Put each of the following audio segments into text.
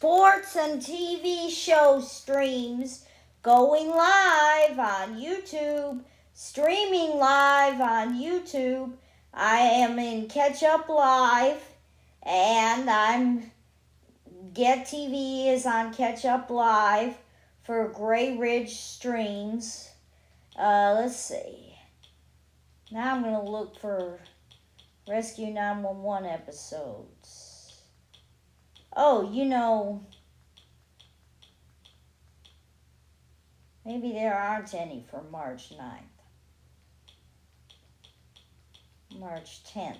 sports and TV show streams going live on YouTube, streaming live on YouTube. I am in Catch Up Live, and Get TV is on Catch Up Live for Gray Ridge streams. Let's see. Now I'm going to look for Rescue 911 episodes. Oh, maybe there aren't any for March 9th. March 10th.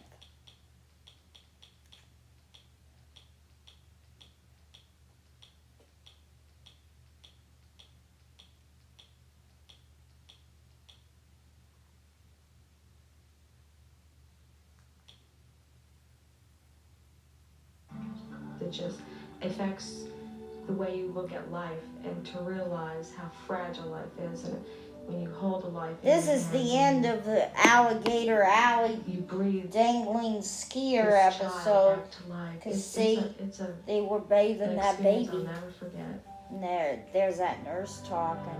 It just affects the way you look at life, and to realize how fragile life is, and when you hold a life. This is the end of the Alligator Alley you breathe dangling skier episode. Because they were bathing that baby. I'll never forget. And there's that nurse talking.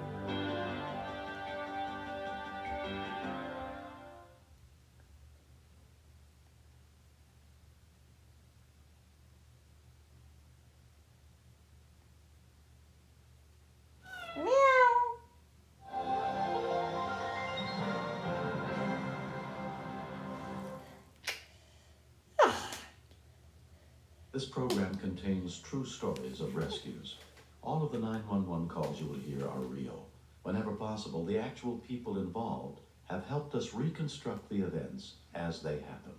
This program contains true stories of rescues. All of the 911 calls you will hear are real. Whenever possible, the actual people involved have helped us reconstruct the events as they happened.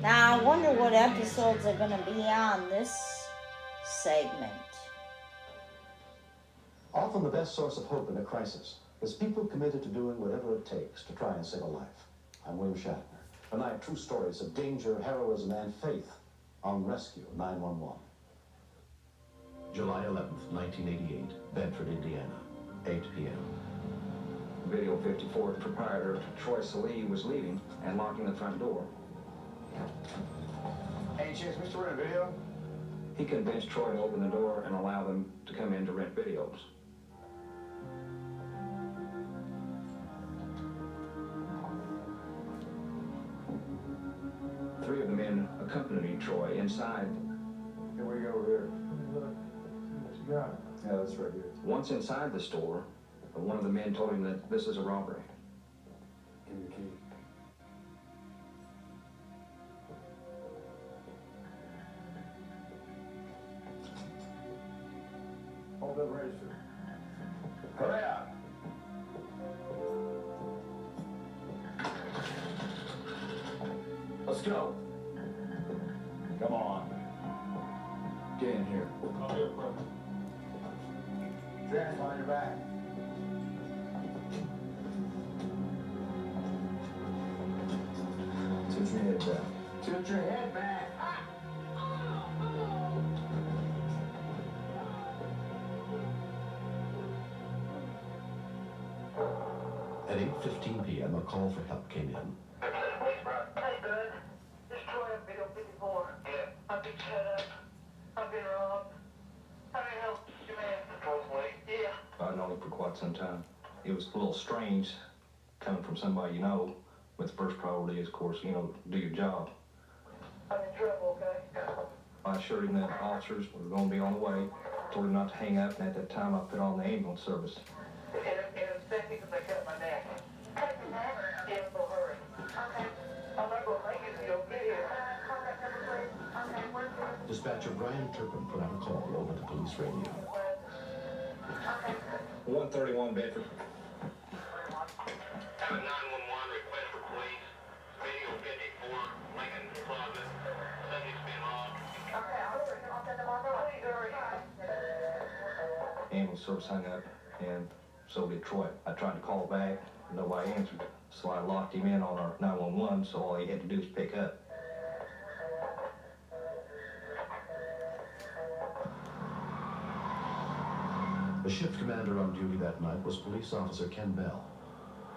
Now, I wonder what episodes are going to be on this segment. Often the best source of hope in a crisis is people committed to doing whatever it takes to try and save a life. I'm William Shatner. Tonight, true stories of danger, heroism, and faith on Rescue 911. July 11th, 1988, Bedford, Indiana, 8 p.m. Video 54, proprietor Troy Salee was leaving and locking the front door. Any chance Mr. Rent a video? He convinced Troy to open the door and allow them to come in to rent videos. Three of the men accompanied Troy inside. Here we go, over here. What you got? Yeah, that's right here. Once inside the store, one of the men told him that this is a robbery. Give me the key. Hold that register. Hurry up. Let's go. Come on. Get in here. Dress on your back. Tilt your head back. Tilt your head back. At 8:15 p.m., a call for help came in. Hey, bud. This Troy on video 54. Yeah. I've been cut up. I've been robbed. How can I help you, man? Yeah. I've known him for quite some time. It was a little strange coming from somebody you know, but the first priority is, of course, do your job. I'm in trouble, okay? I assured him that officers were going to be on the way, told him not to hang up, and at that time I put on the ambulance service. In a second, because I cut my neck. Cut your neck? Yeah, so hurry. Okay. I'm not going to make it to your video. Contact number Dispatcher Brian Turpin put out a call over the police radio. 131 Bedford. Have a 911 request for police. Video 54, Lincoln Plaza. Subject's been robbed. Okay, I'll send them on the way. Ambulance service hung up, and so did Troy. I tried to call back, nobody answered. So I locked him in on our 911, so all he had to do was pick up. The shift commander on duty that night was police officer Ken Bell.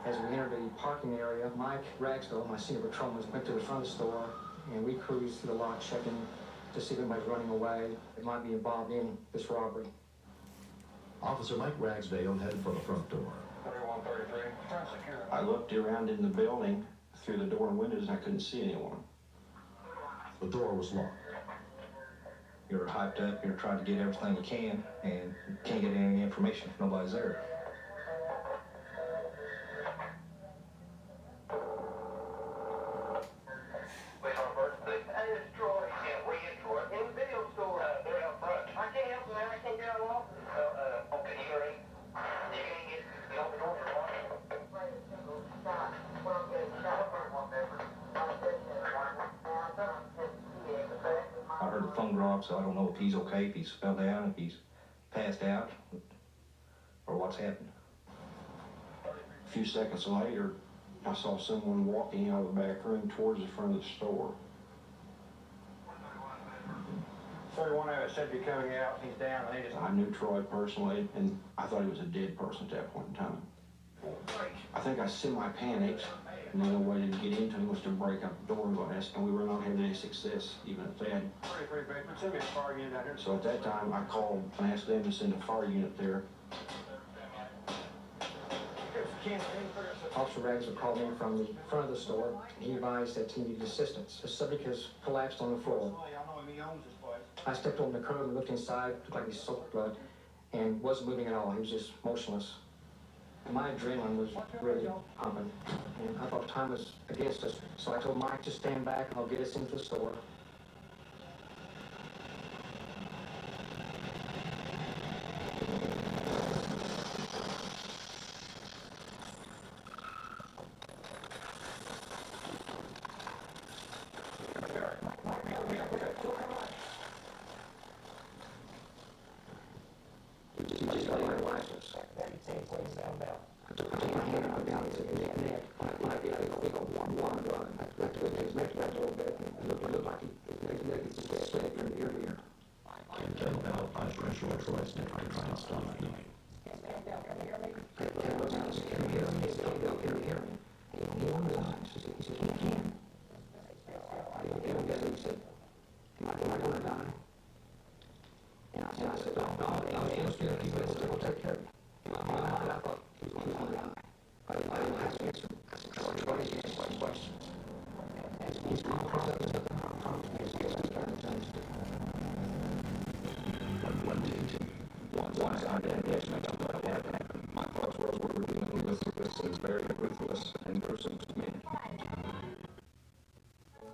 As we entered the parking area, Mike Ragsdale, my senior patrolman, went to the front of the store, and we cruised through the lot checking to see if anybody's running away that might be involved in this robbery. Officer Mike Ragsdale headed for the front door. 3133. I looked around in the building through the door and windows, and I couldn't see anyone. The door was locked. You're hyped up, you're trying to get everything you can, and you can't get any information if nobody's there. Wait on birthday. Hey, it's Troy. Yeah, where you, Troy? In the video store. They're out front. I can't help you, man. I can't get out along. Okay, you ready? You can't get, you open the door for one. I heard the phone drop, so I don't know if he's okay, if he's fell down, if he's passed out, or what's happened. A few seconds later, I saw someone walking out of the back room towards the front of the store. 31 hours said you're coming out, he's down, and he just... I knew Troy personally, and I thought he was a dead person at that point in time. I think I semi-panicked, and the only way to get into him was to break up the door glass, and we were not having any success, even if they had. 33 Bedford, send me a fire unit out here. So at that time, I called and asked them to send a fire unit there. Officer Ragsdale called me from the front of the store. He advised that he needed assistance. The subject has collapsed on the floor. I stepped on the curb and looked inside, looked like he soaked blood, and wasn't moving at all. He was just motionless. My adrenaline was really pumping, and I thought time was against us. So I told Mike to stand back, I'll get us into the store.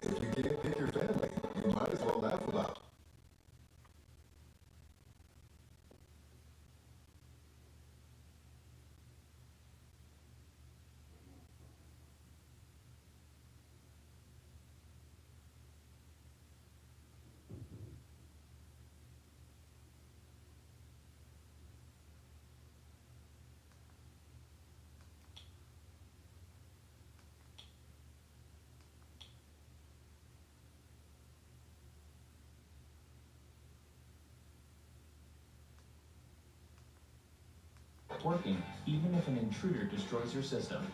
If you can't pick your family, you might as well laugh about it. Working, even if an intruder destroys your system.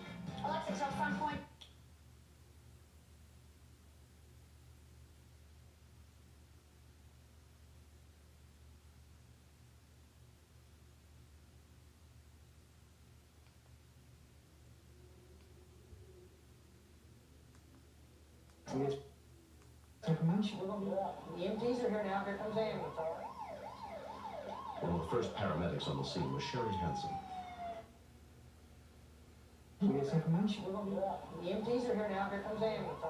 Alexa, tell front point. Information. The EMTs are here now. Here comes the ambulance. One of the first paramedics on the scene was Sherry Hansen. We need this information. The EMTs are here now. Here comes the ambulance.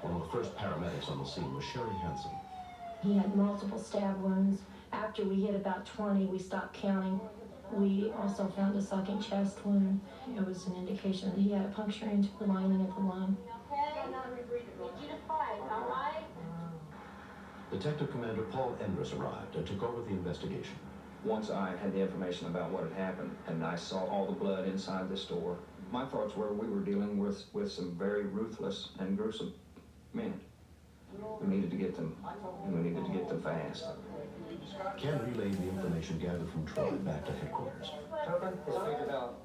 One of the first paramedics on the scene was Sherry Hansen. He had multiple stab wounds. After we hit about 20, we stopped counting. We also found a sucking chest wound. It was an indication that he had a puncture into the lining of the lung. Okay? Need you to fight, all right? Detective Commander Paul Endress arrived and took over the investigation. Once I had the information about what had happened and I saw all the blood inside the store, my thoughts were we were dealing with some very ruthless and gruesome men. We needed to get them, and we needed to get them fast. Ken relayed the information gathered from Troy back to headquarters. Tucker, it's figured out.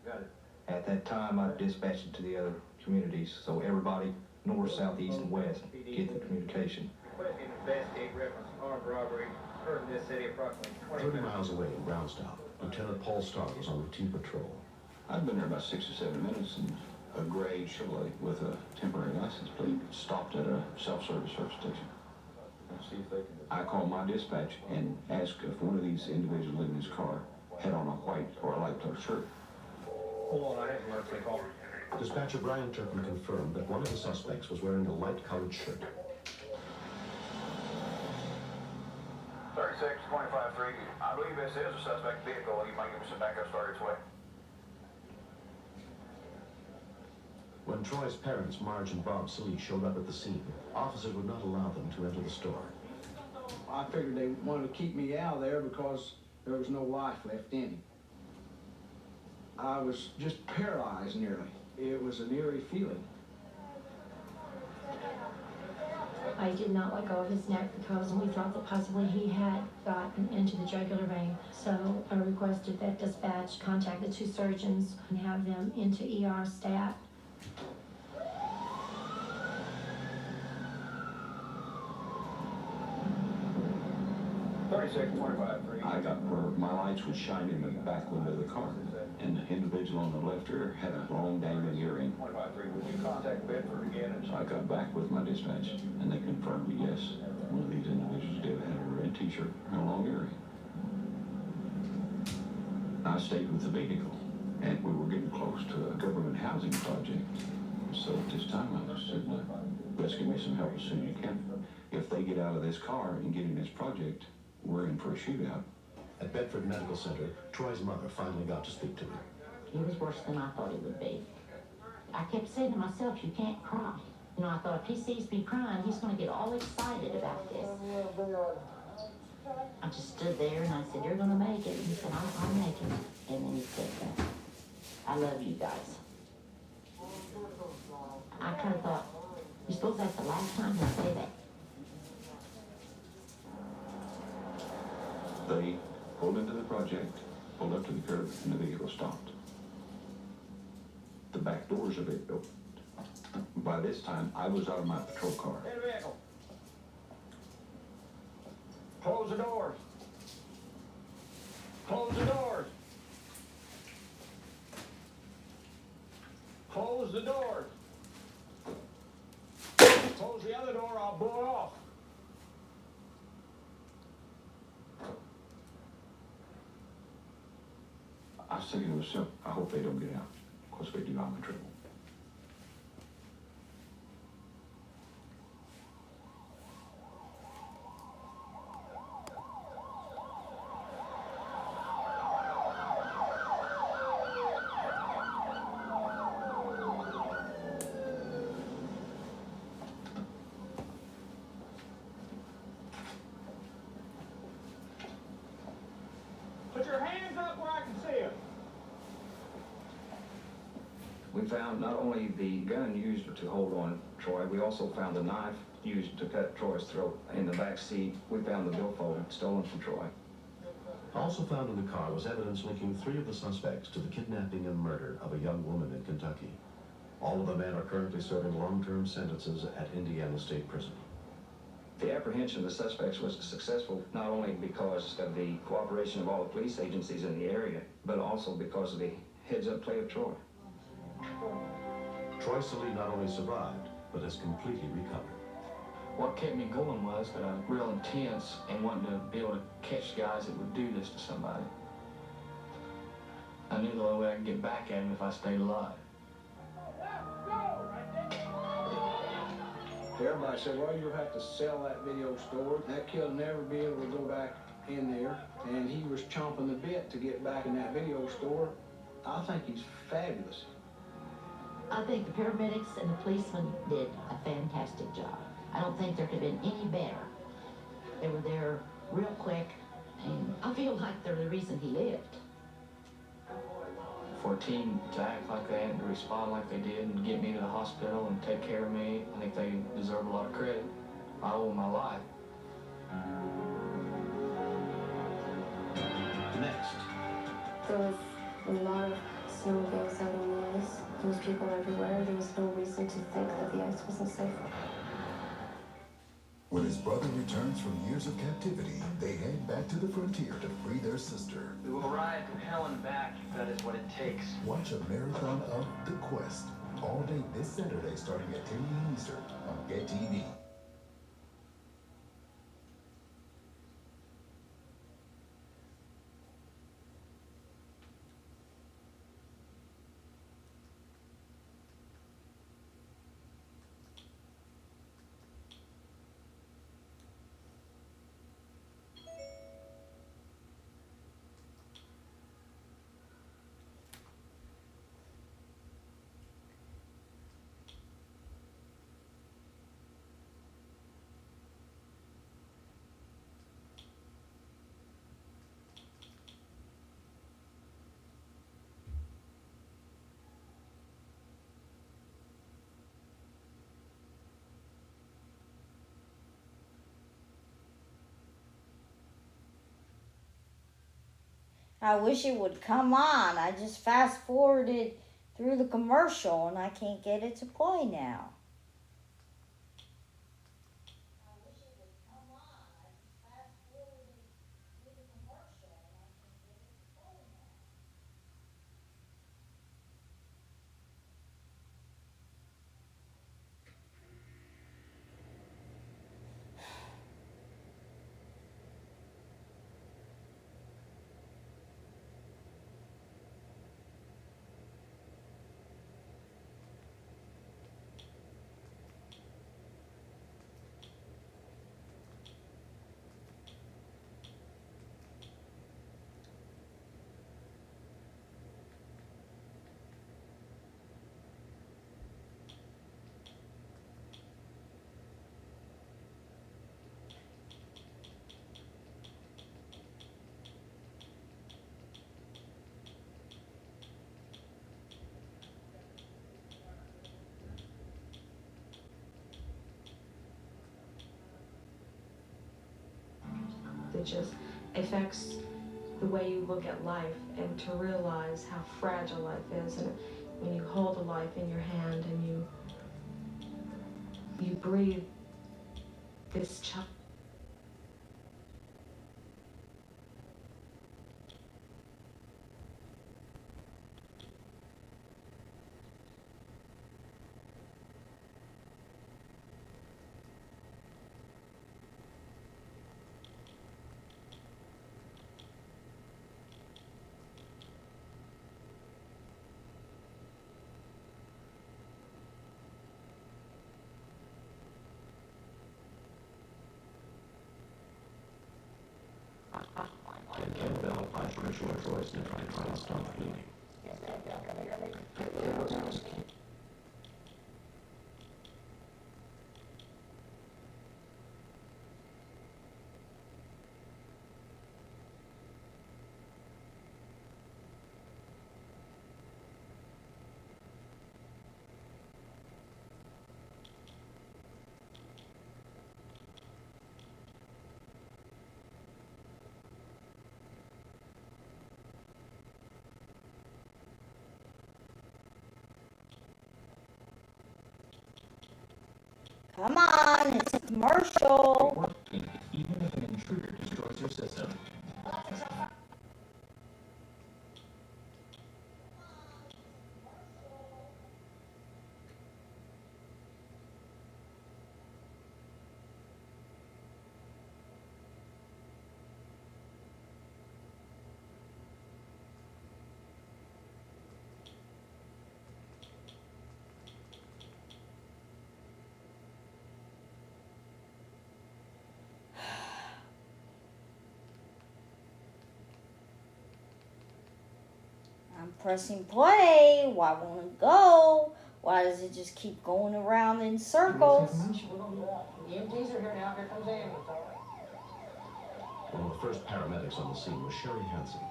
Got it. At that time, I dispatched it to the other communities, so everybody, north, south, east, and west, get the communication. Requesting investigate reference to armed robbery occurred in this city approximately 20 30 minutes. miles away in Brownstown, Lieutenant Paul Starr was on routine patrol. I'd been there about 6 or 7 minutes, and a gray Chevrolet with a temporary license plate stopped at a self-service service station. I called my dispatch and asked if one of these individuals in his car had on a white or a light colored shirt. Hold on, I have an emergency call. Dispatcher Brian Turpin confirmed that one of the suspects was wearing a light-colored shirt. 36, 25-3. I believe this is a suspect vehicle. You might give me some backup start its way. When Troy's parents, Marge and Bob Silly, showed up at the scene, officers would not allow them to enter the store. I figured they wanted to keep me out of there because there was no life left in him. I was just paralyzed nearly. It was an eerie feeling. I did not let go of his neck because we thought that possibly he had gotten into the jugular vein. So I requested that dispatch contact the 2 surgeons and have them into ER stat. I got where my lights would shine in the back window of the car, and the individual on the left rear had a long dangling earring. 25-3. Would you contact Bedford again? So I got back with my dispatch, and they confirmed that yes, one of these individuals did have a red t-shirt and a long earring. I stayed with the vehicle, and we were getting close to a government housing project. So at this time I said, let's give me some help as soon as you can. If they get out of this car and get in this project, we're in for a shootout. At Bedford Medical Center, Troy's mother finally got to speak to him. He was worse than I thought he would be. I kept saying to myself, you can't cry. You know, I thought if he sees me crying, he's going to get all excited about this. I just stood there and I said, you're going to make it. And he said, I'll make it. And then he said, I love you guys. I kind of thought, you suppose that's the last time he'll say that? They pulled into the project, pulled up to the curb, and the vehicle stopped. The back doors of it opened. By this time, I was out of my patrol car. In the vehicle. Close the doors. Close the doors. Close the doors. Close the other door, I'll blow it off. I was thinking to myself, I hope they don't get out. Of course, if they do, I'm in trouble. Put your hands up where I can see them. We found not only the gun used to hold on Troy, we also found the knife used to cut Troy's throat. In the back seat, we found the billfold stolen from Troy. Also found in the car was evidence linking 3 of the suspects to the kidnapping and murder of a young woman in Kentucky. All of the men are currently serving long-term sentences at Indiana State Prison. The apprehension of the suspects was successful not only because of the cooperation of all the police agencies in the area, but also because of the heads-up play of Troy. Troy Silly not only survived, but has completely recovered. What kept me going was that I was real intense and wanting to be able to catch guys that would do this to somebody. I knew the only way I could get back at him if I stayed alive. Everybody said, well, you'll have to sell that video store. That kid will never be able to go back in there. And he was chomping the bit to get back in that video store. I think he's fabulous. I think the paramedics and the policemen did a fantastic job. I don't think there could have been any better. They were there real quick, and I feel like they're the reason he lived. For a team to act like that and to respond like they did and get me to the hospital and take care of me, I think they deserve a lot of credit. I owe them my life. Next. There was a lot of snowmobiles out on the ice. There was people everywhere. There was no reason to think that the ice wasn't safe. When his brother returns from years of captivity, they head back to the frontier to free their sister. We will ride from hell and back if that is what it takes. Watch a marathon of The Quest all day this Saturday starting at 10 a.m. Eastern on Get TV. I wish it would come on. I just fast forwarded through the commercial and I can't get it to play now. It just affects the way you look at life and to realize how fragile life is. And when you hold a life in your hand and you breathe this child. Campbell applied for a short voice and tried to stop bleeding. Come on, it's a commercial. Even if an intruder destroys your system. pressing play. Why won't it go? Why does it just keep going around in circles? The EMTs are here now. Here comes the ambulance. One of the first paramedics on the scene was Sherry Hansen.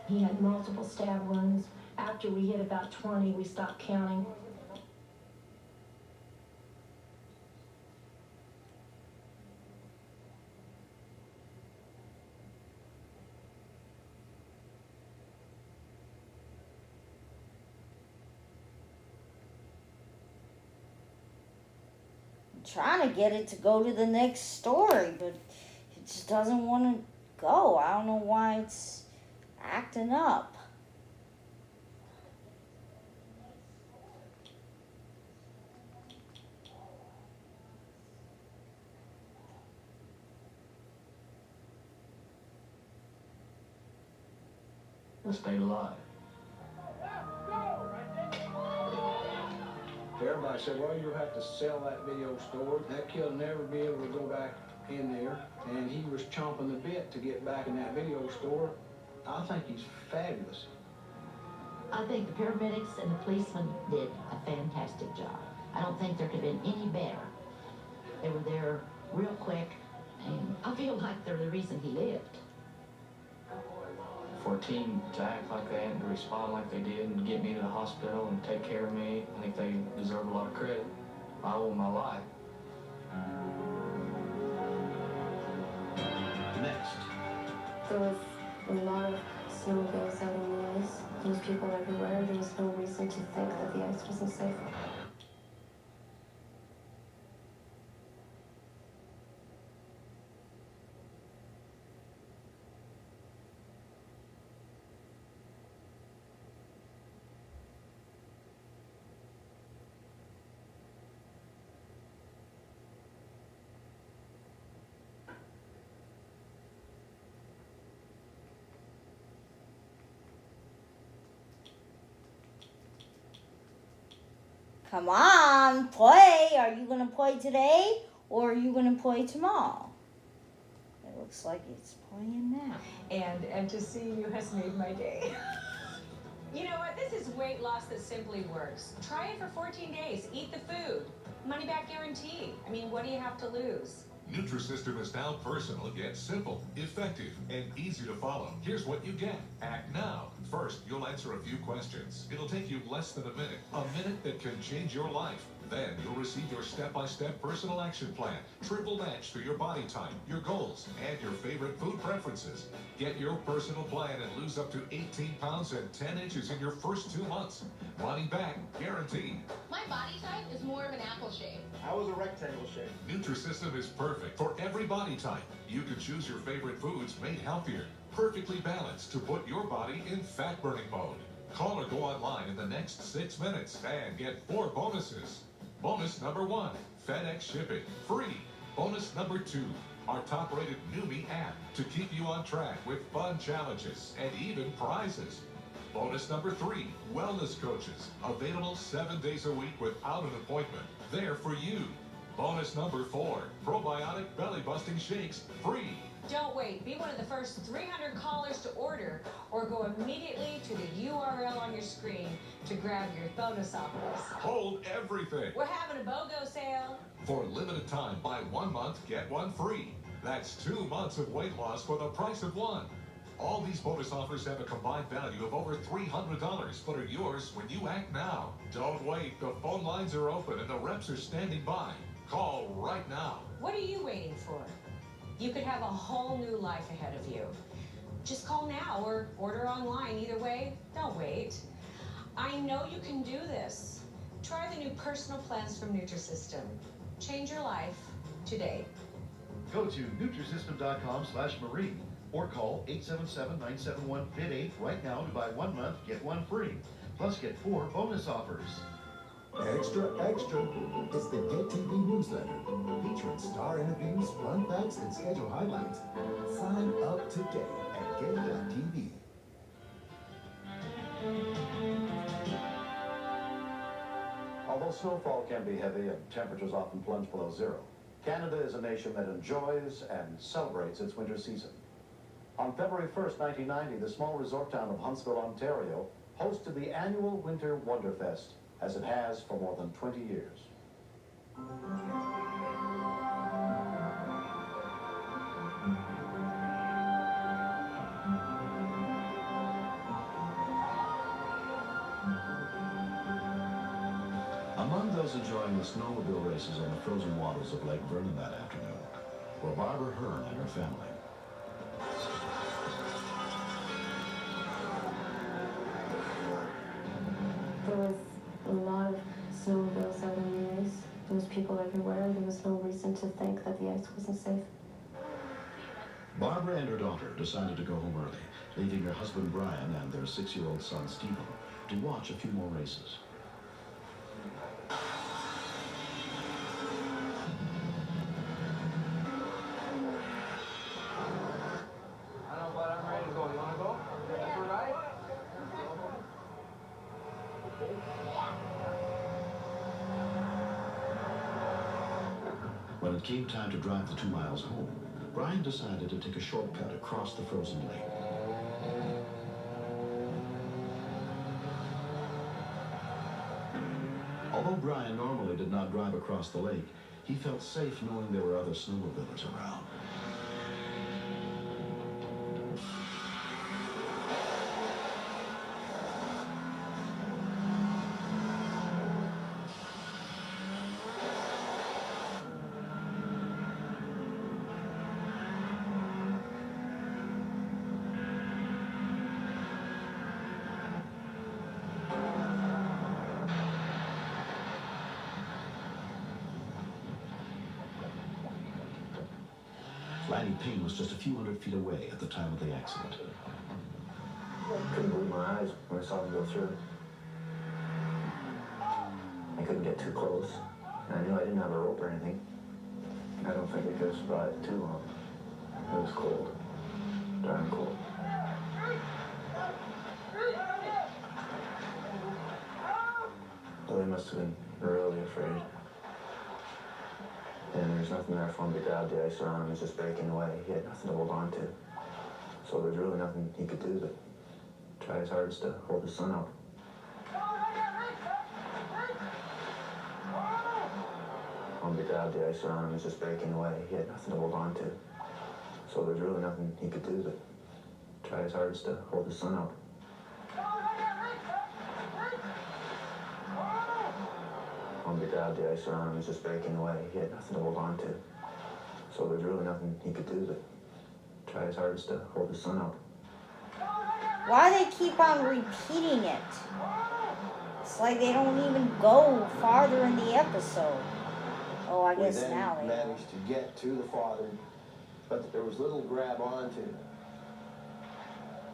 He had multiple stab wounds. After we hit about 20, we stopped counting. I'm trying to get it to go to the next story, but it just doesn't want to go. I don't know why it's acting up. Stayed alive. Everybody said, well, you'll have to sell that video store. That kid'll never be able to go back in there. And he was chomping the bit to get back in that video store. I think he's fabulous. I think the paramedics and the policemen did a fantastic job. I don't think there could have been any better. They were there real quick, and I feel like they're the reason he lived. For a team to act like that and to respond like they did and get me to the hospital and take care of me, I think they deserve a lot of credit. I owe them my life. Next. There was a lot of snowmobiles out on the ice. There was people everywhere. There was no reason to think that the ice wasn't safe. Come on, play. Are you going to play today or are you going to play tomorrow? It looks like it's playing now. And to see you has made my day. You know what? This is weight loss that simply works. Try it for 14 days. Eat the food. Money back guarantee. I mean, what do you have to lose? Nutrisystem is now personal, yet simple, effective, and easy to follow. Here's what you get. Act now. First, you'll answer a few questions. It'll take you less than a minute that can change your life. Then you'll receive your step-by-step personal action plan, triple match for your body type, your goals, and your favorite food preferences. Get your personal plan and lose up to 18 pounds and 10 inches in your first 2 months. Money back, guaranteed. My body type is more of an apple shape. I was a rectangle shape. Nutrisystem is perfect for every body type. You can choose your favorite foods made healthier, perfectly balanced to put your body in fat-burning mode. Call or go online in the next 6 minutes and get 4 bonuses. Bonus number 1, FedEx shipping, free. Bonus number 2, our top-rated Numi app to keep you on track with fun challenges and even prizes. Bonus number 3, wellness coaches, available 7 days a week without an appointment. There for you. Bonus number 4, probiotic belly-busting shakes, free. Don't wait. Be one of the first 300 callers to order or go immediately to the URL on your screen to grab your bonus offers. Hold everything. We're having a BOGO sale. For a limited time, buy 1 month, get 1 free. That's 2 months of weight loss for the price of 1. All these bonus offers have a combined value of over $300, but are yours when you act now. Don't wait. The phone lines are open and the reps are standing by. Call right now. What are you waiting for? You could have a whole new life ahead of you. Just call now or order online. Either way, don't wait. I know you can do this. Try the new personal plans from Nutrisystem. Change your life today. Go to Nutrisystem.com/Marine or call 877-971-FIT8 right now to buy 1 month, get 1 free. Plus get 4 bonus offers. Extra, extra. It's the Get TV newsletter featuring star interviews, fun facts, and schedule highlights. Sign up today at Get.tv. Although snowfall can be heavy and temperatures often plunge below zero, Canada is a nation that enjoys and celebrates its winter season. On February 1st, 1990, the small resort town of Huntsville, Ontario, hosted the annual Winter Wonderfest, as it has for more than 20 years. Among those enjoying the snowmobile races on the frozen waters of Lake Vernon that afternoon were Barbara Hearn and her family. There was a lot of snowmobiles out on the ice. There was people everywhere. There was no reason to think that the ice wasn't safe. Barbara and her daughter decided to go home early, leaving her husband Brian and their 6-year-old son Stephen to watch a few more races. When it came time to drive the 2 miles home, Brian decided to take a shortcut across the frozen lake. Although Brian normally did not drive across the lake, he felt safe knowing there were other snowmobilers around. Lanny Payne was just a few hundred feet away at the time of the accident. I couldn't believe my eyes when I saw him go through. I couldn't get too close. And I knew I didn't have a rope or anything. I don't think we could have survived too long. It was cold. Darn cold. So he must have been really afraid. And there's nothing there for him to grab. The ice around him was just breaking away. He had nothing to hold on to. So there's really nothing he could do but try his hardest to hold his son up. On the ground, the ice around him was just breaking away. He had nothing to hold on to. So there's really nothing he could do but try his hardest to hold his son up. On the ground, the ice around him was just breaking away. He had nothing to hold on to. So there's really nothing he could do but try his hardest to hold his son up. Why they keep on repeating it? It's like they don't even go farther in the episode. Oh, I guess now they managed to get to the father, but there was little to grab onto.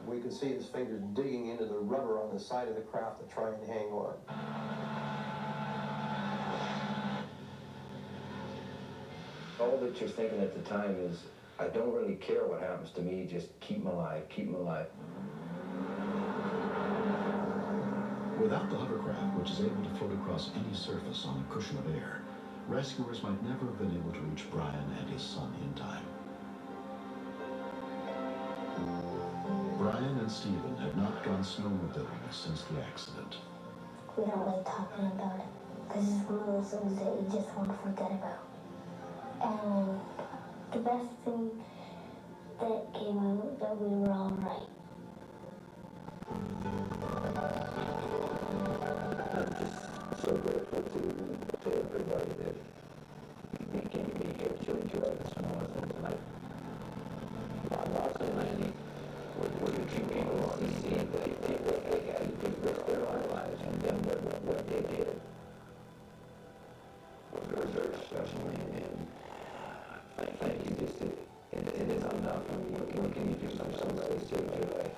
We could see his fingers digging into the rubber on the side of the craft to try and hang on. All that you're thinking at the time is, I don't really care what happens to me, just keep him alive, keep him alive. Without the hovercraft, which is able to float across any surface on a cushion of air, rescuers might never have been able to reach Brian and his son in time. Brian and Stephen had not gone snowmobiling since the accident. We don't like talking about it, because it's one of those things that you just want to forget about. And the best thing that came out was that we were all right. I'm just so grateful to everybody that we came to be here to enjoy this moment in life. Lots of money. What you keep people on the scene, they had to risk their own lives, and then what they did was very special, and I think you just, it is enough. When can you do something so to save your life?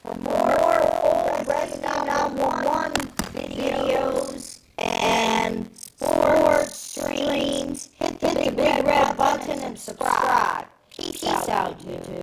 For more Rescue 911 videos and sports streams, hit the big red button and subscribe. Peace out, YouTube.